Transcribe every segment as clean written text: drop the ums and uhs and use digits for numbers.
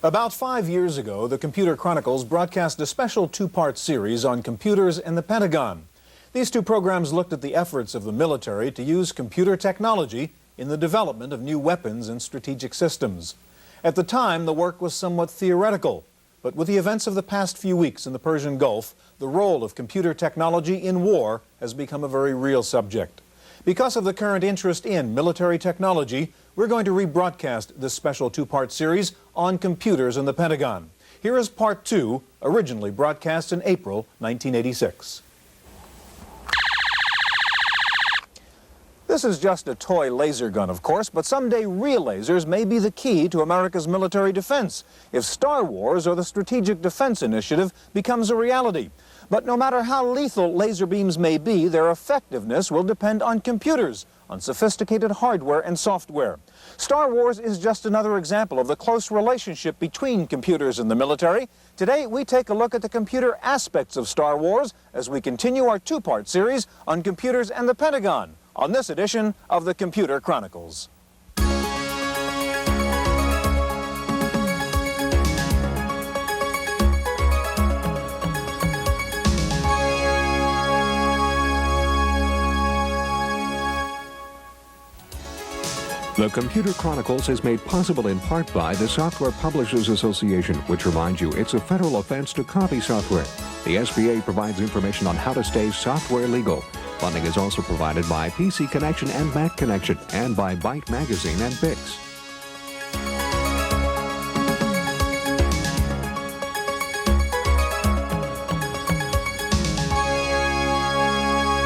About 5 years ago, the Computer Chronicles broadcast a special two-part series on computers and the Pentagon. These two programs looked at the efforts of the military to use computer technology in the development of new weapons and strategic systems. At the time, the work was somewhat theoretical, but with the events of the past few weeks in the Persian Gulf, the role of computer technology in war has become a very real subject. Because of the current interest in military technology, we're going to rebroadcast this special two-part series on computers in the Pentagon. Here is part 2, originally broadcast in April 1986. This is just a toy laser gun, of course, but someday real lasers may be the key to America's military defense if Star Wars or the Strategic Defense Initiative becomes a reality. But no matter how lethal laser beams may be, their effectiveness will depend on computers, on sophisticated hardware and software. Star Wars is just another example of the close relationship between computers and the military. Today, we take a look at the computer aspects of Star Wars as we continue our two-part series on computers and the Pentagon on this edition of the Computer Chronicles. The Computer Chronicles is made possible in part by the Software Publishers Association, which reminds you it's a federal offense to copy software. The SPA provides information on how to stay software legal. Funding is also provided by PC Connection and Mac Connection, and by Byte Magazine and Bix.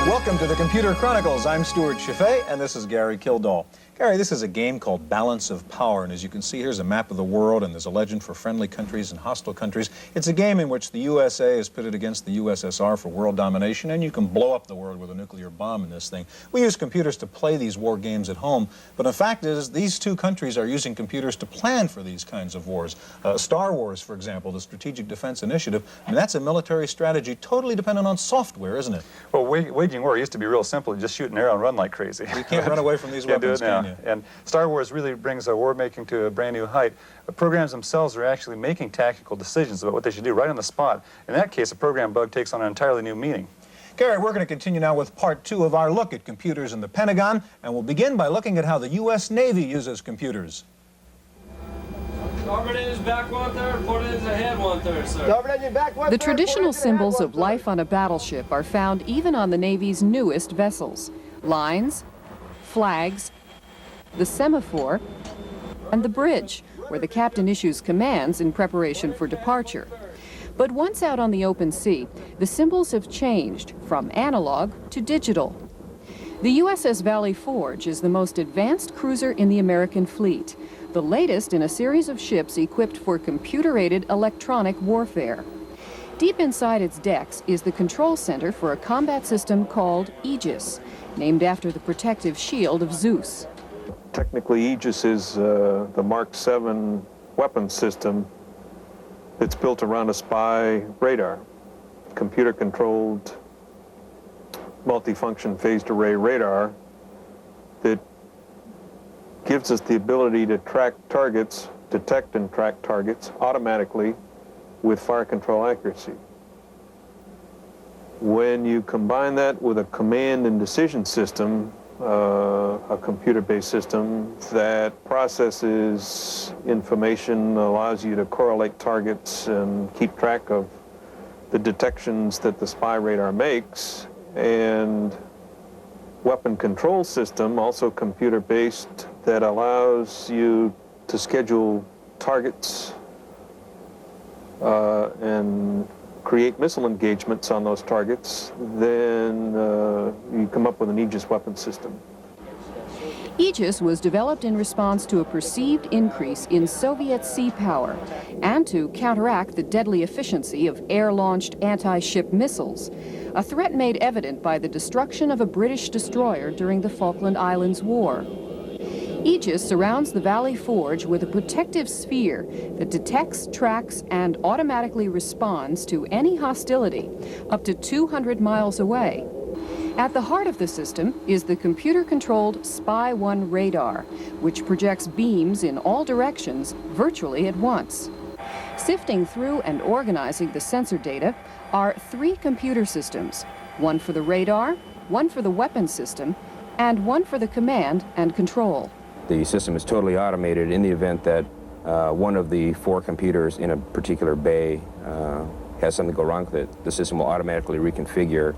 Welcome to the Computer Chronicles. I'm Stewart Cheifet, and this is Gary Kildall. Gary, this is a game called Balance of Power, and as you can see, here's a map of the world, and there's a legend for friendly countries and hostile countries. It's a game in which the USA is pitted against the USSR for world domination, and you can blow up the world with a nuclear bomb in this thing. We use computers to play these war games at home, but the fact is these two countries are using computers to plan for these kinds of wars. Star Wars, for example, the Strategic Defense Initiative, I mean, that's a military strategy totally dependent on software, isn't it? Well, waging war used to be real simple. You just shoot an arrow and run like crazy. You can't run away from these weapons, can you? And Star Wars really brings war making to a brand new height. The programs themselves are actually making tactical decisions about what they should do right on the spot. In that case, a program bug takes on an entirely new meaning. Gary, we're going to continue now with part 2 of our look at computers in the Pentagon, and we'll begin by looking at how the U.S. Navy uses computers. Starboard engine back 1/3, port engine ahead 1/3, sir. Starboard engine back 1/3. The traditional symbols of life on a battleship are found even on the Navy's newest vessels. Lines, flags, the semaphore, and the bridge, where the captain issues commands in preparation for departure. But once out on the open sea, the symbols have changed from analog to digital. The USS Valley Forge is the most advanced cruiser in the American fleet, the latest in a series of ships equipped for computer-aided electronic warfare. Deep inside its decks is the control center for a combat system called Aegis, named after the protective shield of Zeus. Technically, Aegis is the Mark VII weapon system that's built around a spy radar, computer-controlled multifunction phased array radar that gives us the ability to track targets, detect and track targets automatically with fire control accuracy. When you combine that with a command and decision system, a computer-based system that processes information, allows you to correlate targets and keep track of the detections that the spy radar makes, and weapon control system, also computer-based, that allows you to schedule targets and create missile engagements on those targets, then you come up with an Aegis weapon system. Aegis was developed in response to a perceived increase in Soviet sea power and to counteract the deadly efficiency of air-launched anti-ship missiles, a threat made evident by the destruction of a British destroyer during the Falkland Islands War. Aegis surrounds the Valley Forge with a protective sphere that detects, tracks, and automatically responds to any hostility up to 200 miles away. At the heart of the system is the computer-controlled Spy-1 radar, which projects beams in all directions virtually at once. Sifting through and organizing the sensor data are 3 computer systems, one for the radar, one for the weapon system, and one for the command and control. The system is totally automated in the event that one of the 4 computers in a particular bay has something go wrong with it. The system will automatically reconfigure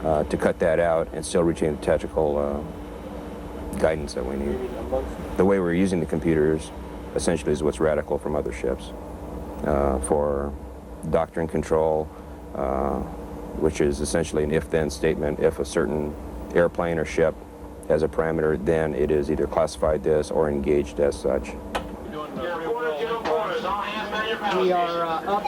to cut that out and still retain the tactical guidance that we need. The way we're using the computers essentially is what's radical from other ships. For doctrine control, which is essentially an if-then statement. If a certain airplane or ship has a parameter, then it is either classified this or engaged as such. We are up.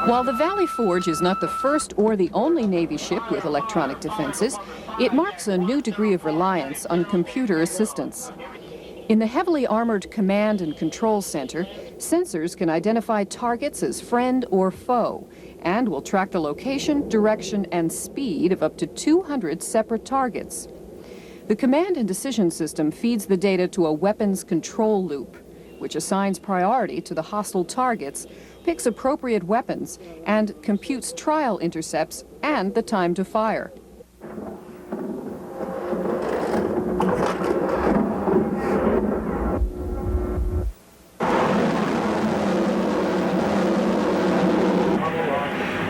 While the Valley Forge is not the first or the only Navy ship with electronic defenses, it marks a new degree of reliance on computer assistance. In the heavily armored command and control center, sensors can identify targets as friend or foe and will track the location, direction, and speed of up to 200 separate targets. The command and decision system feeds the data to a weapons control loop, which assigns priority to the hostile targets, picks appropriate weapons, and computes trial intercepts and the time to fire.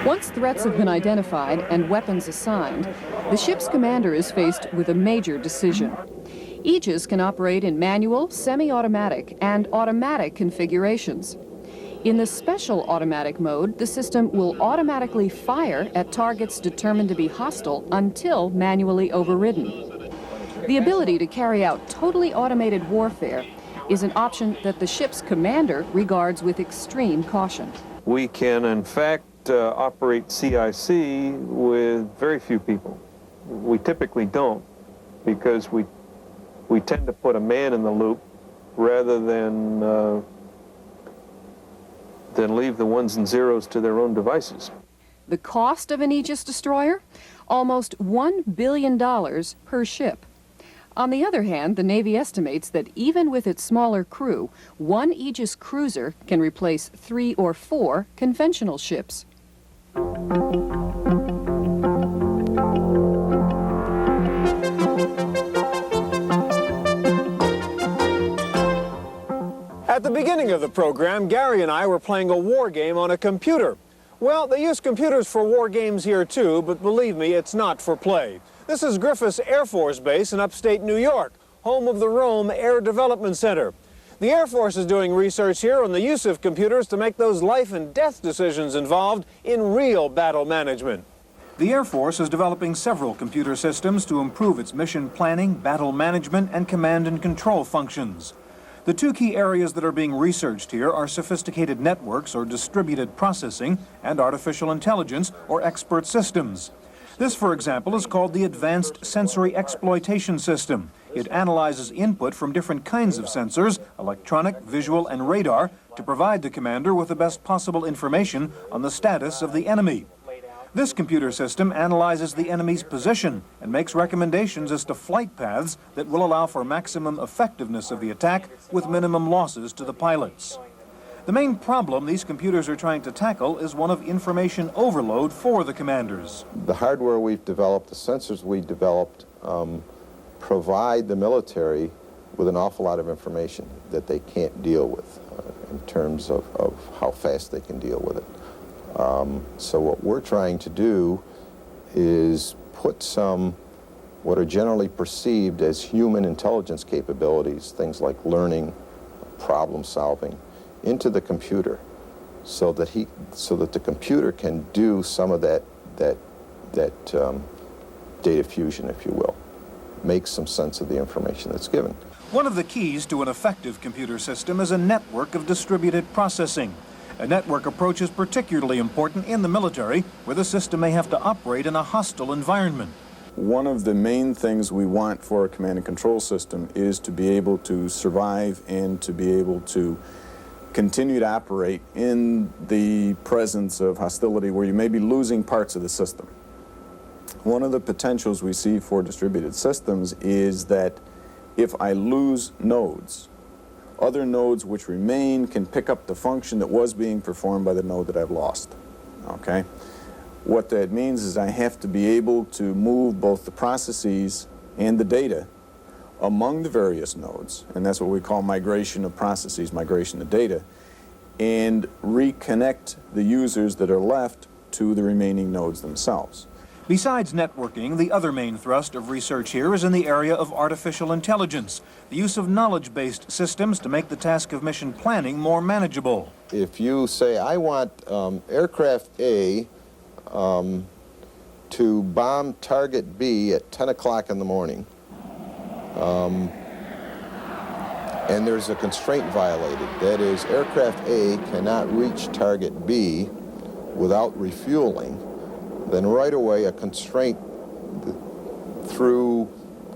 Once threats have been identified and weapons assigned, the ship's commander is faced with a major decision. Aegis can operate in manual, semi-automatic, and automatic configurations. In the special automatic mode, the system will automatically fire at targets determined to be hostile until manually overridden. The ability to carry out totally automated warfare is an option that the ship's commander regards with extreme caution. We can, in fact, operate CIC with very few people. We typically don't, because we tend to put a man in the loop rather than leave the ones and zeros to their own devices. The cost of an Aegis destroyer? Almost $1 billion per ship. On the other hand, the Navy estimates that even with its smaller crew, one Aegis cruiser can replace 3 or 4 conventional ships. At the beginning of the program, Gary and I were playing a war game on a computer. Well, they use computers for war games here too, but believe me, it's not for play. This is Griffiss Air Force Base in upstate New York, home of the Rome Air Development Center. The Air Force is doing research here on the use of computers to make those life and death decisions involved in real battle management. The Air Force is developing several computer systems to improve its mission planning, battle management, and command and control functions. The 2 key areas that are being researched here are sophisticated networks or distributed processing and artificial intelligence or expert systems. This, for example, is called the Advanced Sensory Exploitation System. It analyzes input from different kinds of sensors, electronic, visual, and radar, to provide the commander with the best possible information on the status of the enemy. This computer system analyzes the enemy's position and makes recommendations as to flight paths that will allow for maximum effectiveness of the attack with minimum losses to the pilots. The main problem these computers are trying to tackle is one of information overload for the commanders. The hardware we've developed, the sensors we developed, provide the military with an awful lot of information that they can't deal with in terms of how fast they can deal with it. So what we're trying to do is put some what are generally perceived as human intelligence capabilities, things like learning, problem solving, into the computer so that the computer can do some of that data fusion, if you will, make some sense of the information that's given. One of the keys to an effective computer system is a network of distributed processing. A network approach is particularly important in the military, where the system may have to operate in a hostile environment. One of the main things we want for a command and control system is to be able to survive and to be able to continue to operate in the presence of hostility where you may be losing parts of the system. One of the potentials we see for distributed systems is that if I lose nodes, other nodes which remain can pick up the function that was being performed by the node that I've lost, okay? What that means is I have to be able to move both the processes and the data among the various nodes, and that's what we call migration of processes, migration of data, and reconnect the users that are left to the remaining nodes themselves. Besides networking, the other main thrust of research here is in the area of artificial intelligence, the use of knowledge-based systems to make the task of mission planning more manageable. If you say, I want aircraft A to bomb target B at 10 o'clock in the morning, and there's a constraint violated, that is, aircraft A cannot reach target B without refueling, then right away a constraint through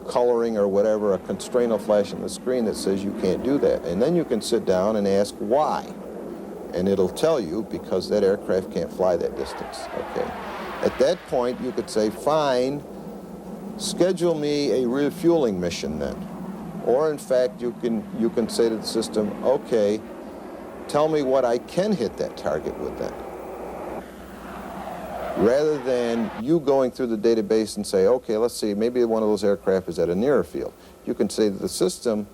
coloring or whatever, a constraint will flash on the screen that says you can't do that. And then you can sit down and ask why. And it'll tell you because that aircraft can't fly that distance, okay? At that point, you could say, fine, schedule me a refueling mission then. Or in fact, you can say to the system, okay, tell me what I can hit that target with then. Rather than you going through the database and say, okay, let's see, maybe one of those aircraft is at a nearer field. You can say to the system,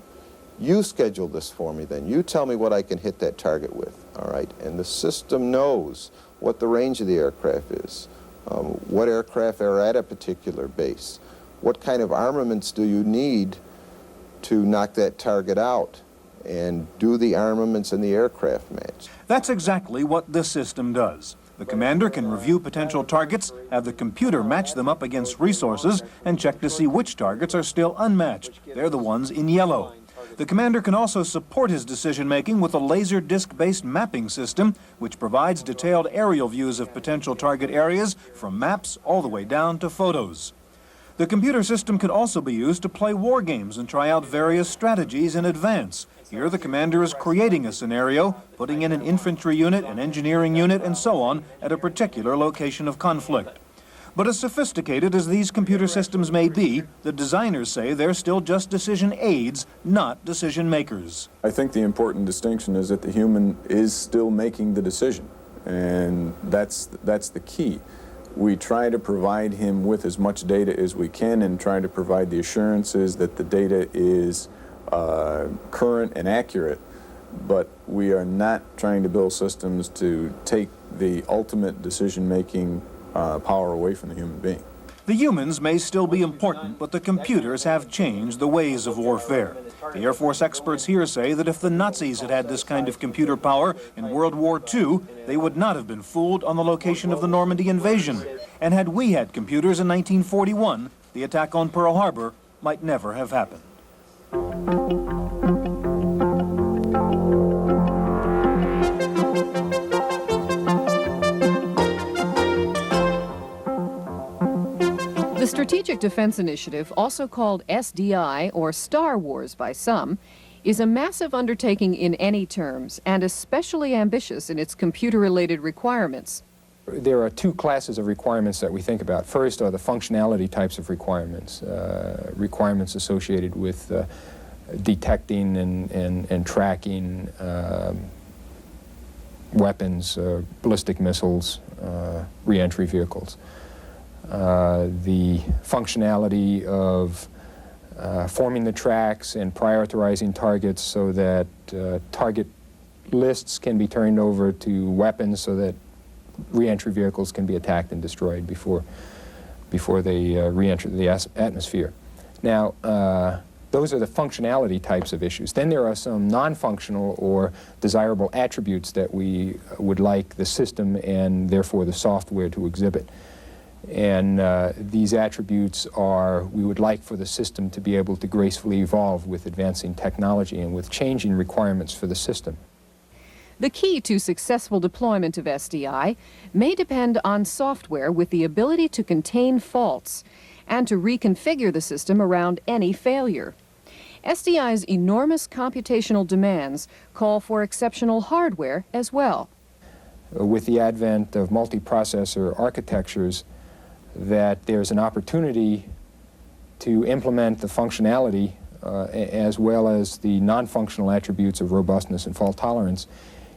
you schedule this for me then. You tell me what I can hit that target with, all right? And the system knows what the range of the aircraft is, what aircraft are at a particular base, what kind of armaments do you need to knock that target out, and do the armaments and the aircraft match? That's exactly what this system does. The commander can review potential targets, have the computer match them up against resources, and check to see which targets are still unmatched. They're the ones in yellow. The commander can also support his decision-making with a laser disc-based mapping system, which provides detailed aerial views of potential target areas from maps all the way down to photos. The computer system can also be used to play war games and try out various strategies in advance. Here, the commander is creating a scenario, putting in an infantry unit, an engineering unit, and so on at a particular location of conflict. But as sophisticated as these computer systems may be, the designers say they're still just decision aids, not decision makers. I think the important distinction is that the human is still making the decision, and that's the key. We try to provide him with as much data as we can and try to provide the assurances that the data is current and accurate, but we are not trying to build systems to take the ultimate decision-making power away from the human being. The humans may still be important, but the computers have changed the ways of warfare. The Air Force experts here say that if the Nazis had had this kind of computer power in World War II, they would not have been fooled on the location of the Normandy invasion. And had we had computers in 1941, the attack on Pearl Harbor might never have happened. The Strategic Defense Initiative, also called SDI or Star Wars by some, is a massive undertaking in any terms and especially ambitious in its computer-related requirements. There are two classes of requirements that we think about. First are the functionality types of requirements, requirements associated with detecting and tracking weapons, ballistic missiles, re-entry vehicles. The functionality of forming the tracks and prioritizing targets so that target lists can be turned over to weapons so that re-entry vehicles can be attacked and destroyed before they re-enter the atmosphere. Now, those are the functionality types of issues. Then there are some non-functional or desirable attributes that we would like the system and therefore the software to exhibit. And these attributes are, we would like for the system to be able to gracefully evolve with advancing technology and with changing requirements for the system. The key to successful deployment of SDI may depend on software with the ability to contain faults and to reconfigure the system around any failure. SDI's enormous computational demands call for exceptional hardware as well. With the advent of multiprocessor architectures, that there's an opportunity to implement the functionality as well as the non-functional attributes of robustness and fault tolerance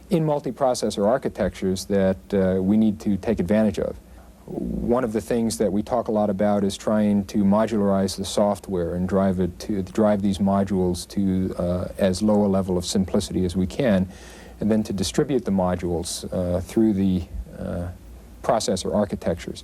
in multiprocessor architectures that we need to take advantage of. One of the things that we talk a lot about is trying to modularize the software and drive these modules to as low a level of simplicity as we can, and then to distribute the modules through the processor architectures.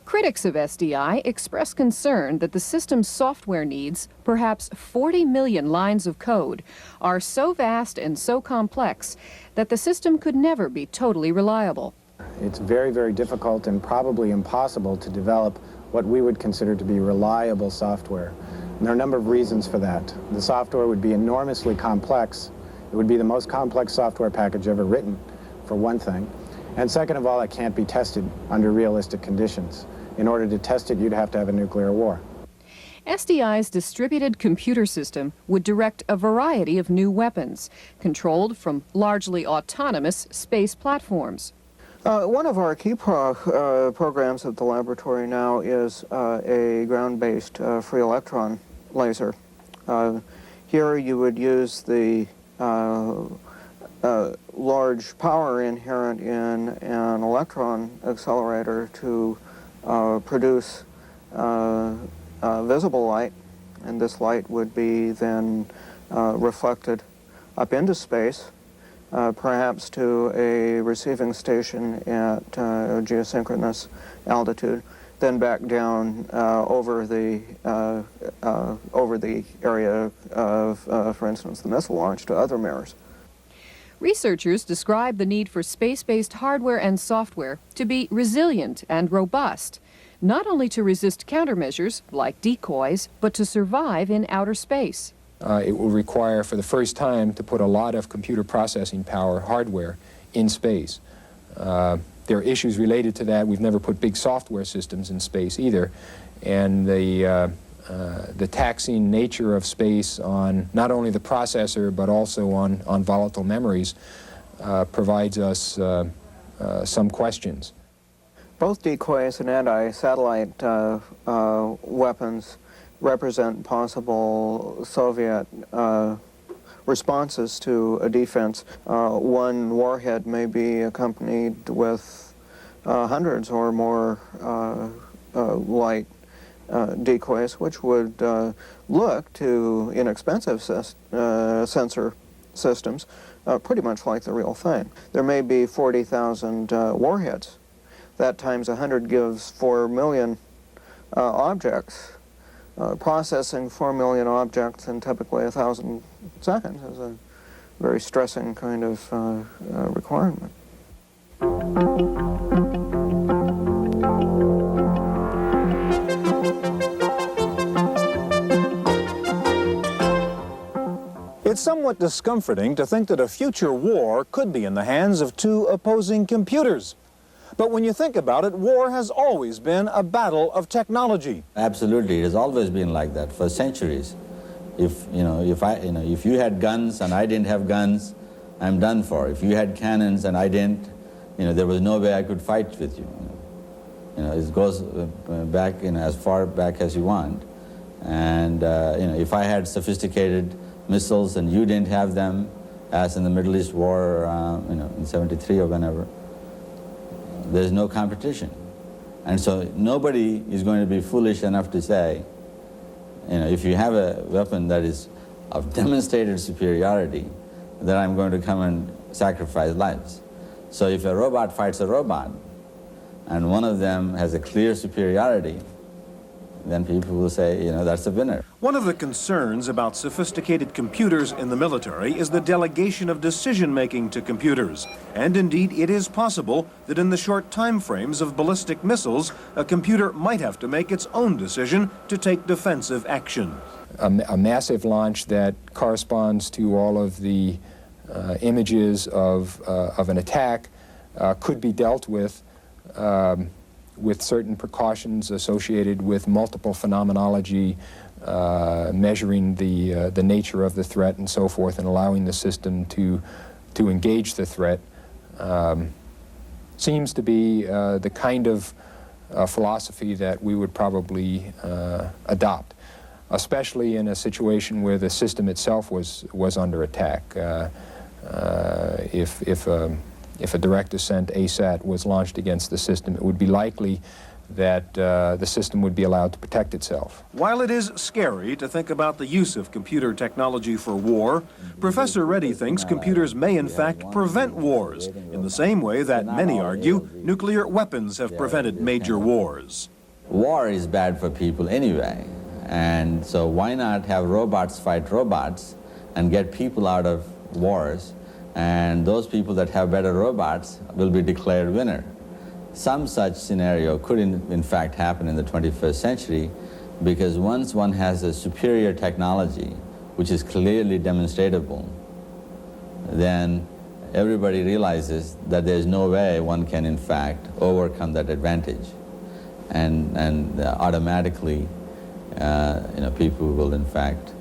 Critics of SDI express concern that the system's software needs, perhaps 40 million lines of code, are so vast and so complex that the system could never be totally reliable. It's very, very difficult and probably impossible to develop what we would consider to be reliable software. And there are a number of reasons for that. The software would be enormously complex. It would be the most complex software package ever written, for one thing. And second of all, it can't be tested under realistic conditions. In order to test it, you'd have to have a nuclear war. SDI's distributed computer system would direct a variety of new weapons, controlled from largely autonomous space platforms. One of our key programs at the laboratory now is a ground-based free electron laser. Here you would use the large power inherent in an electron accelerator to produce visible light, and this light would be then reflected up into space, perhaps to a receiving station at geosynchronous altitude, then back down over the area of, for instance, the missile launch to other mirrors. Researchers describe the need for space-based hardware and software to be resilient and robust, not only to resist countermeasures like decoys, but to survive in outer space. It will require, for the first time, to put a lot of computer processing power hardware in space. There are issues related to that. We've never put big software systems in space either, and the taxing nature of space on not only the processor but also on volatile memories provides us some questions. Both decoys and anti-satellite weapons represent possible Soviet responses to a defense. One warhead may be accompanied with hundreds or more light decoys, which would look to inexpensive sensor systems pretty much like the real thing. There may be 40,000 warheads. That times 100 gives 4 million objects. Processing 4 million objects in typically 1,000 seconds is a very stressing kind of requirement. It's somewhat discomforting to think that a future war could be in the hands of two opposing computers. But when you think about it, war has always been a battle of technology. Absolutely, it has always been like that for centuries. If you had guns and I didn't have guns, I'm done for. If you had cannons and I didn't, there was no way I could fight with you. It goes back as far back as you want. And if I had sophisticated missiles and you didn't have them, as in the Middle East War, in '73 or whenever, there's no competition. And so nobody is going to be foolish enough to say, if you have a weapon that is of demonstrated superiority, then I'm going to come and sacrifice lives. So if a robot fights a robot, and one of them has a clear superiority, then people will say, that's a winner. One of the concerns about sophisticated computers in the military is the delegation of decision-making to computers. And indeed, it is possible that in the short time frames of ballistic missiles, a computer might have to make its own decision to take defensive action. A massive launch that corresponds to all of the images of an attack could be dealt with certain precautions associated with multiple phenomenology, measuring the nature of the threat and so forth, and allowing the system to engage the threat, seems to be the kind of philosophy that we would probably adopt. especially in a situation where the system itself was under attack. If a direct ascent ASAT was launched against the system, it would be likely that the system would be allowed to protect itself. While it is scary to think about the use of computer technology for war, Professor Reddy thinks computers may in fact prevent wars, in the same way that many argue nuclear weapons have prevented major wars. War is bad for people anyway, and so why not have robots fight robots and get people out of wars, and those people that have better robots will be declared winner. Some such scenario could in fact happen in the 21st century, because once one has a superior technology, which is clearly demonstratoble, then everybody realizes that there's no way one can in fact overcome that advantage. And automatically, people will in fact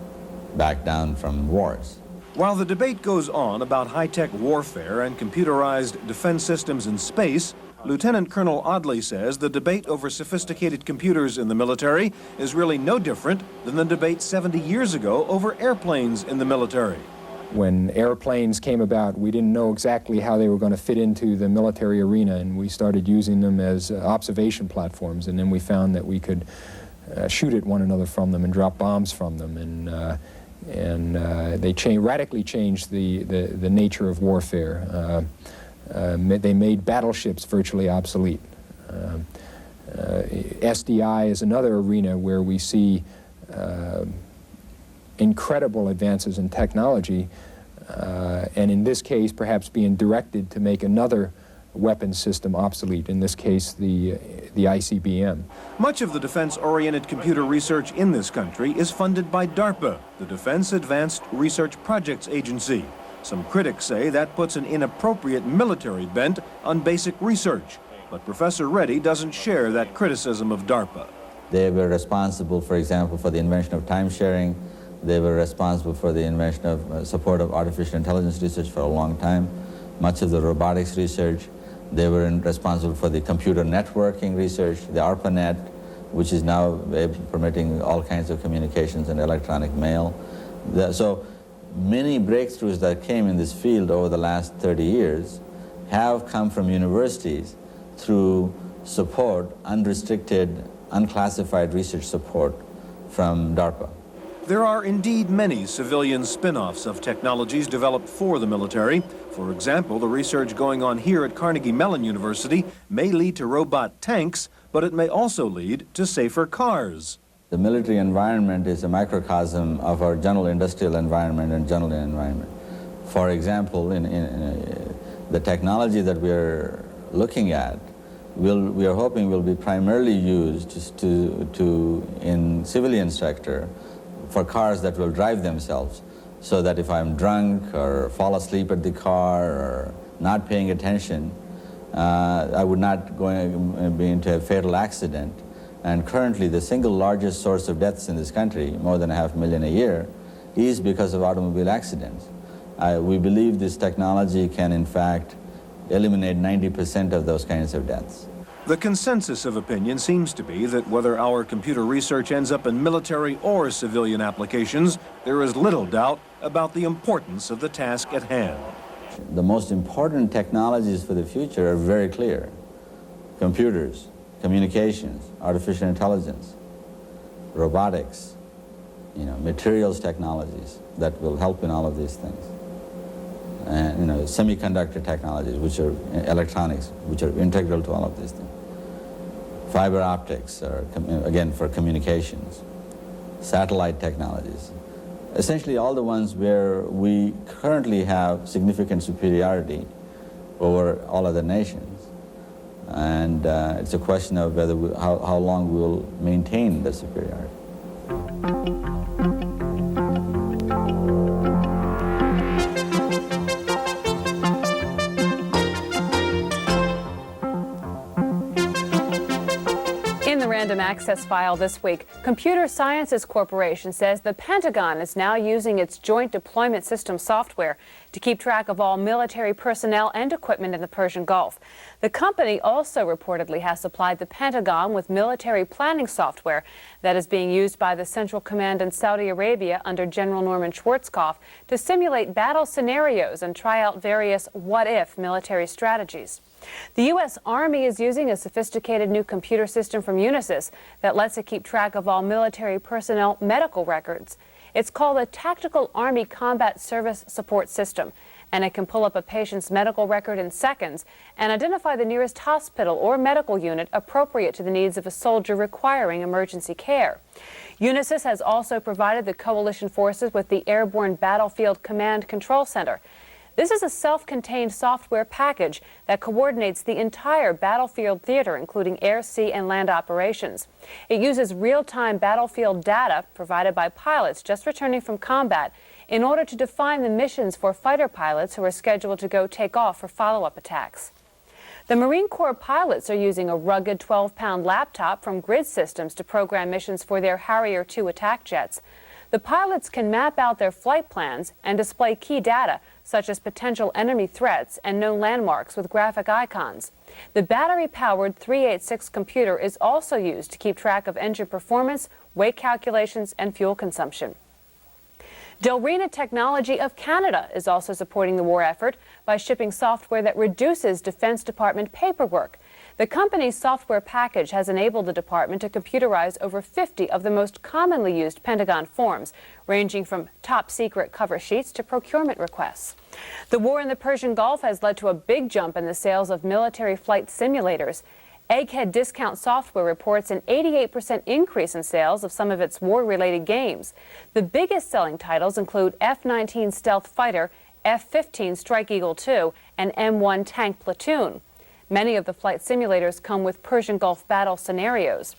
back down from wars. While the debate goes on about high-tech warfare and computerized defense systems in space, Lieutenant Colonel Audley says the debate over sophisticated computers in the military is really no different than the debate 70 years ago over airplanes in the military. When airplanes came about, we didn't know exactly how they were going to fit into the military arena, and we started using them as observation platforms, and then we found that we could shoot at one another from them and drop bombs from them, and they radically changed the nature of warfare. They made battleships virtually obsolete. SDI is another arena where we see incredible advances in technology, and in this case perhaps being directed to make another weapons system obsolete, in this case the ICBM. Much of the defense-oriented computer research in this country is funded by DARPA, the Defense Advanced Research Projects Agency. Some critics say that puts an inappropriate military bent on basic research, but Professor Reddy doesn't share that criticism of DARPA. They were responsible, for example, for the invention of time-sharing. They were responsible for the invention of support of artificial intelligence research for a long time, much of the robotics research. They were responsible for the computer networking research, the ARPANET, which is now permitting all kinds of communications and electronic mail. So many breakthroughs that came in this field over the last 30 years have come from universities through support, unrestricted, unclassified research support from DARPA. There are indeed many civilian spin-offs of technologies developed for the military. For example, the research going on here at Carnegie Mellon University may lead to robot tanks, but it may also lead to safer cars. The military environment is a microcosm of our general industrial environment and general environment. For example, the technology that we are looking at, we are hoping will be primarily used in civilian sector for cars that will drive themselves, so that if I'm drunk or fall asleep at the car or not paying attention, I would not be into a fatal accident. And currently, the single largest source of deaths in this country, more than 500,000 a year, is because of automobile accidents. We believe this technology can, in fact, eliminate 90% of those kinds of deaths. The consensus of opinion seems to be that whether our computer research ends up in military or civilian applications, there is little doubt about the importance of the task at hand. The most important technologies for the future are very clear. Computers, communications, artificial intelligence, robotics, materials technologies that will help in all of these things. And semiconductor technologies, which are electronics, which are integral to all of these things. Fiber optics, again, for communications. Satellite technologies. Essentially all the ones where we currently have significant superiority over all other nations. And it's a question of whether how long we will maintain the superiority. Random access file this week. Computer Sciences Corporation says the Pentagon is now using its Joint Deployment System software to keep track of all military personnel and equipment in the Persian Gulf. The company also reportedly has supplied the Pentagon with military planning software that is being used by the Central Command in Saudi Arabia under General Norman Schwarzkopf to simulate battle scenarios and try out various what-if military strategies. The U.S. Army is using a sophisticated new computer system from Unisys that lets it keep track of all military personnel medical records. It's called a Tactical Army Combat Service Support System, and it can pull up a patient's medical record in seconds and identify the nearest hospital or medical unit appropriate to the needs of a soldier requiring emergency care. Unisys has also provided the coalition forces with the Airborne Battlefield Command Control Center. This is a self-contained software package that coordinates the entire battlefield theater, including air, sea, and land operations. It uses real-time battlefield data provided by pilots just returning from combat in order to define the missions for fighter pilots who are scheduled to go take off for follow-up attacks. The Marine Corps pilots are using a rugged 12-pound laptop from Grid Systems to program missions for their Harrier II attack jets. The pilots can map out their flight plans and display key data, such as potential enemy threats and known landmarks with graphic icons. The battery-powered 386 computer is also used to keep track of engine performance, weight calculations, and fuel consumption. Delrena Technology of Canada is also supporting the war effort by shipping software that reduces Defense Department paperwork. The company's software package has enabled the department to computerize over 50 of the most commonly used Pentagon forms, ranging from top-secret cover sheets to procurement requests. The war in the Persian Gulf has led to a big jump in the sales of military flight simulators. Egghead Discount Software reports an 88% increase in sales of some of its war-related games. The biggest selling titles include F-19 Stealth Fighter, F-15 Strike Eagle II, and M1 Tank Platoon. Many of the flight simulators come with Persian Gulf battle scenarios.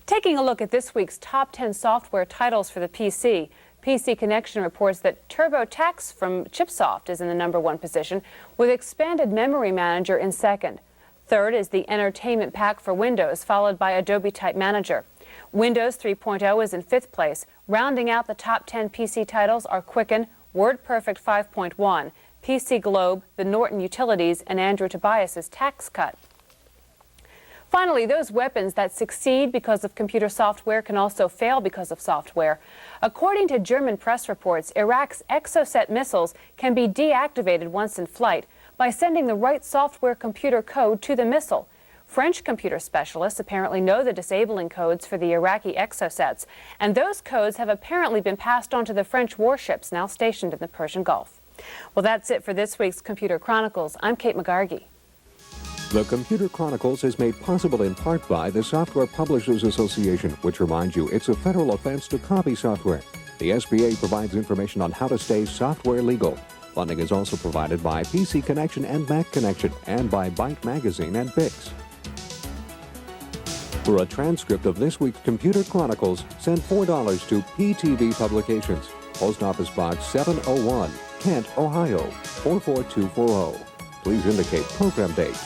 Taking a look at this week's top 10 software titles for the PC, PC Connection reports that TurboTax from Chipsoft is in the #1 position, with Expanded Memory Manager in second. Third is the Entertainment Pack for Windows, followed by Adobe Type Manager. Windows 3.0 is in 5th place. Rounding out the top 10 PC titles are Quicken, WordPerfect 5.1, PC Globe, the Norton Utilities, and Andrew Tobias's Tax Cut. Finally, those weapons that succeed because of computer software can also fail because of software. According to German press reports, Iraq's Exocet missiles can be deactivated once in flight by sending the right software computer code to the missile. French computer specialists apparently know the disabling codes for the Iraqi Exocets, and those codes have apparently been passed on to the French warships now stationed in the Persian Gulf. Well, that's it for this week's Computer Chronicles. I'm Kate McGargy. The Computer Chronicles is made possible in part by the Software Publishers Association, which reminds you it's a federal offense to copy software. The SBA provides information on how to stay software legal. Funding is also provided by PC Connection and Mac Connection, and by Byte Magazine and Bix. For a transcript of this week's Computer Chronicles, send $4 to PTV Publications, Post Office Box 701, Kent, Ohio, 44240. Please indicate program date.